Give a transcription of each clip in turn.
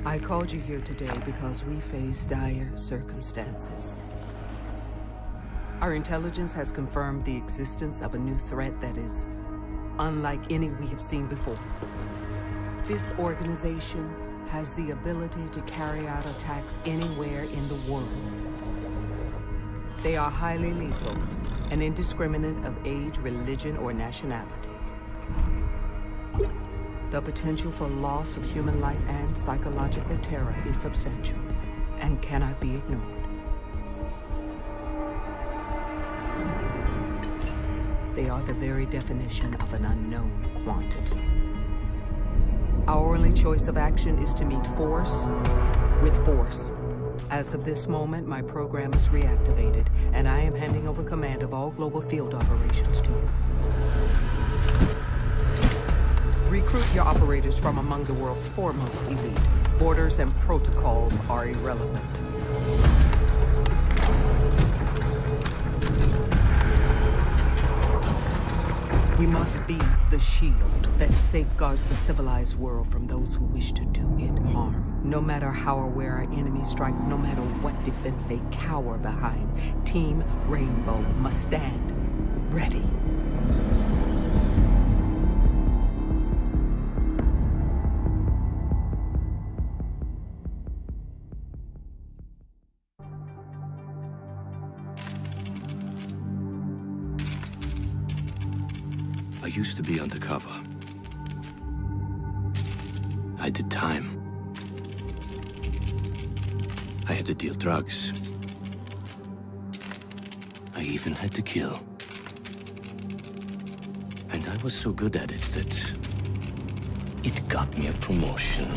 I called you here today because we face dire circumstances. Our intelligence has confirmed the existence of a new threat that is unlike any we have seen before. This organization has the ability to carry out attacks anywhere in the world. They are highly lethal and indiscriminate of age, religion, or nationality. The potential for loss of human life and psychological terror is substantial and cannot be ignored. They are the very definition of an unknown quantity. Our only choice of action is to meet force with force. As of this moment, my program is reactivated, and I am handing over command of all global field operations to you. Recruit your operators from among the world's foremost elite. Borders and protocols are irrelevant. We must be the shield that safeguards the civilized world from those who wish to do it harm. No matter how or where our enemies strike, no matter what defense they cower behind, Team Rainbow must stand ready. I used to be undercover. I did time. I had to deal drugs. I even had to kill. And I was so good at it that it got me a promotion.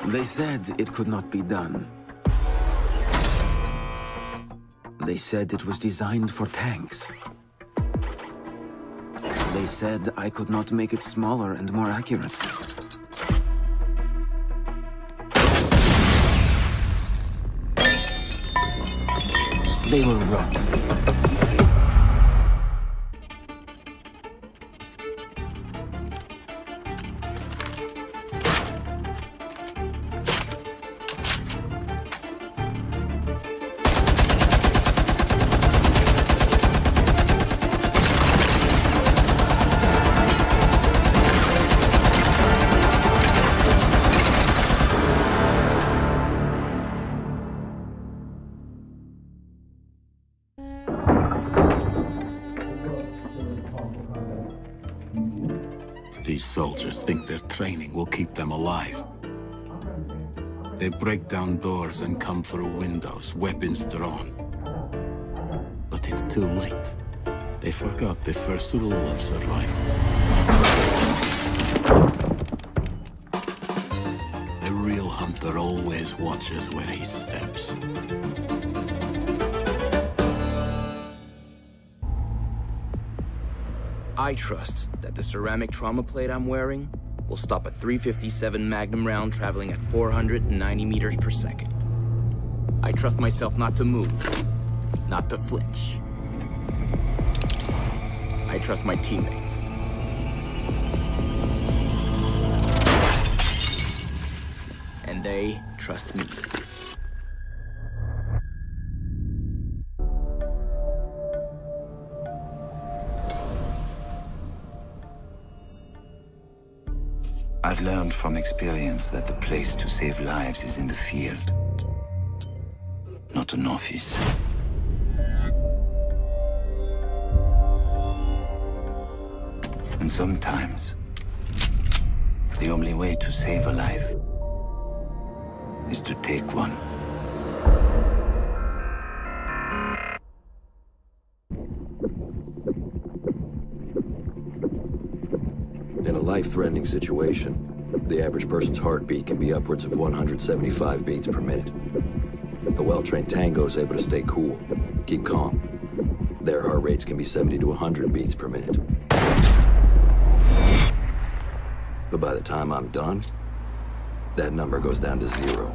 They said it could not be done. They said it was designed for tanks. They said I could not make it smaller and more accurate. They were wrong. These soldiers think their training will keep them alive. They break down doors and come through windows, weapons drawn. But it's too late. They forgot the first rule of survival. A real hunter always watches where he steps. I trust that the ceramic trauma plate I'm wearing will stop a .357 Magnum round traveling at 490 meters per second. I trust myself not to move, not to flinch. I trust my teammates. And they trust me. I've learned from experience that the place to save lives is in the field, not an office. And sometimes, the only way to save a life is to take one. In a life-threatening situation, the average person's heartbeat can be upwards of 175 beats per minute. A well-trained tango is able to stay cool, keep calm. Their heart rates can be 70 to 100 beats per minute. But by the time I'm done, that number goes down to 0.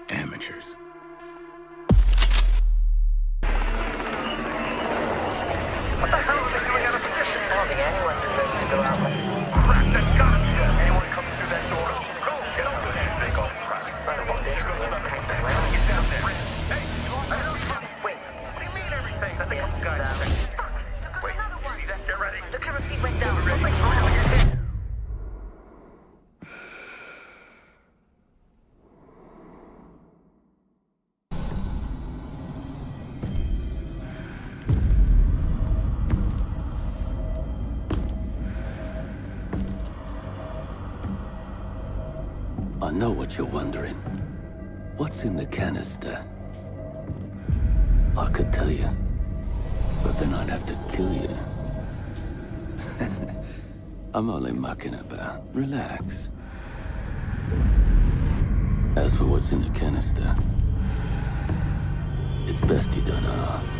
Amateurs. What the hell are they doing out of position? I don't think anyone deserves to go out like... Crap, that's gotta be them. Anyone comes through that door, go, get up with it. They go, crap. Son of a bitch, we have tight the ground. Get down there. Hey, I know something. Wait. What do you mean everything? Send a couple guys. Fuck, wait, you see that? Get ready. The camera feed went down. We're ready. Throw it on your head. I know what you're wondering. What's in the canister? I could tell you, but then I'd have to kill you. I'm only mucking about. Relax. As for what's in the canister, it's best you don't ask.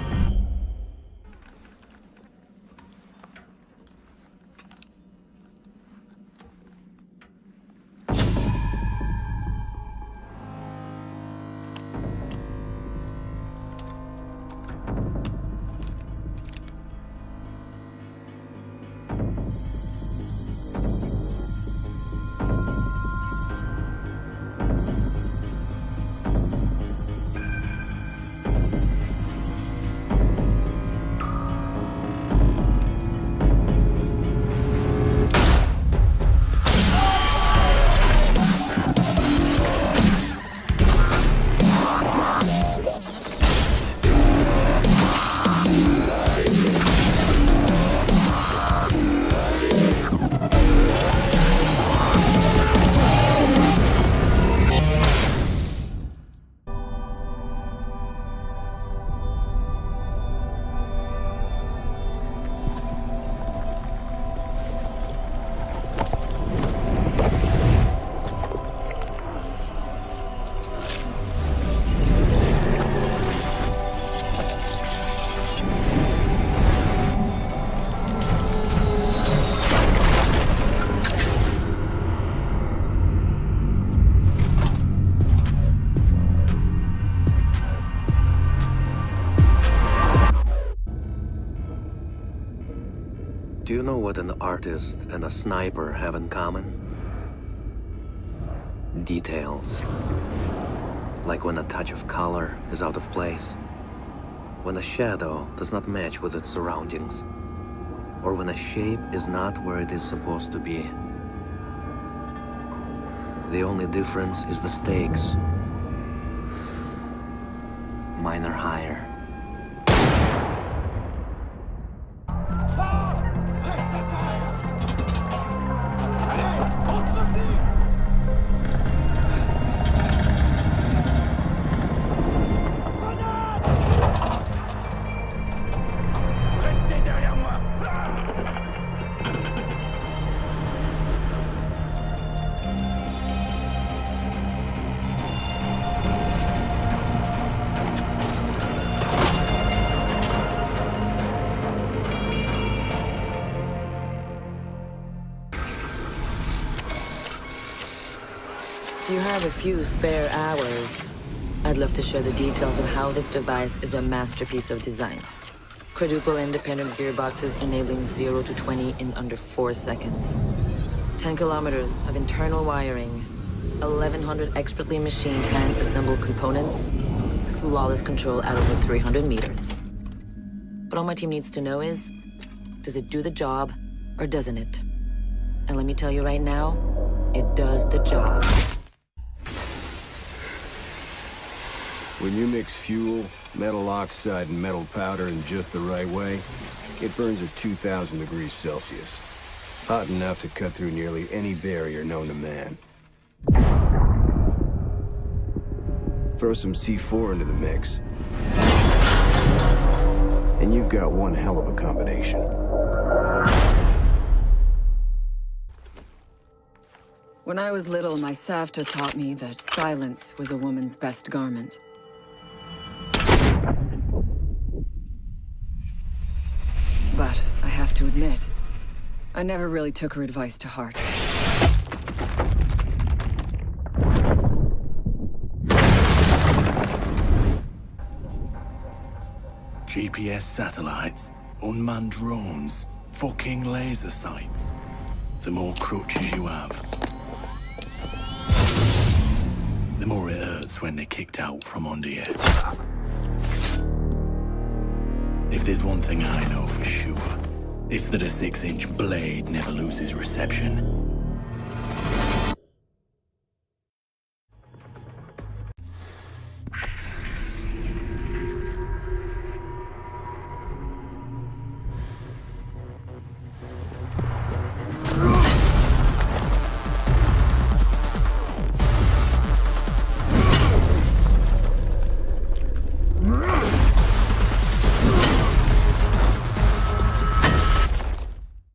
Do you know what an artist and a sniper have in common? Details. Like when a touch of color is out of place. When a shadow does not match with its surroundings. Or when a shape is not where it is supposed to be. The only difference is the stakes. Mine are higher. If you have a few spare hours, I'd love to share the details of how this device is a masterpiece of design. Quadruple independent gearboxes enabling 0 to 20 in under 4 seconds. 10 kilometers of internal wiring, 1,100 expertly machined hand-assembled components, flawless control at over 300 meters. What all my team needs to know is, does it do the job or doesn't it? And let me tell you right now, it does the job. When you mix fuel, metal oxide, and metal powder in just the right way, it burns at 2,000 degrees Celsius. Hot enough to cut through nearly any barrier known to man. Throw some C4 into the mix, and you've got one hell of a combination. When I was little, my Savta taught me that silence was a woman's best garment. But I have to admit, I never really took her advice to heart. GPS satellites, unmanned drones, fucking laser sights. The more crutches you have, the more it hurts when they're kicked out from under you. If there's one thing I know for sure, it's that a 6-inch blade never loses reception.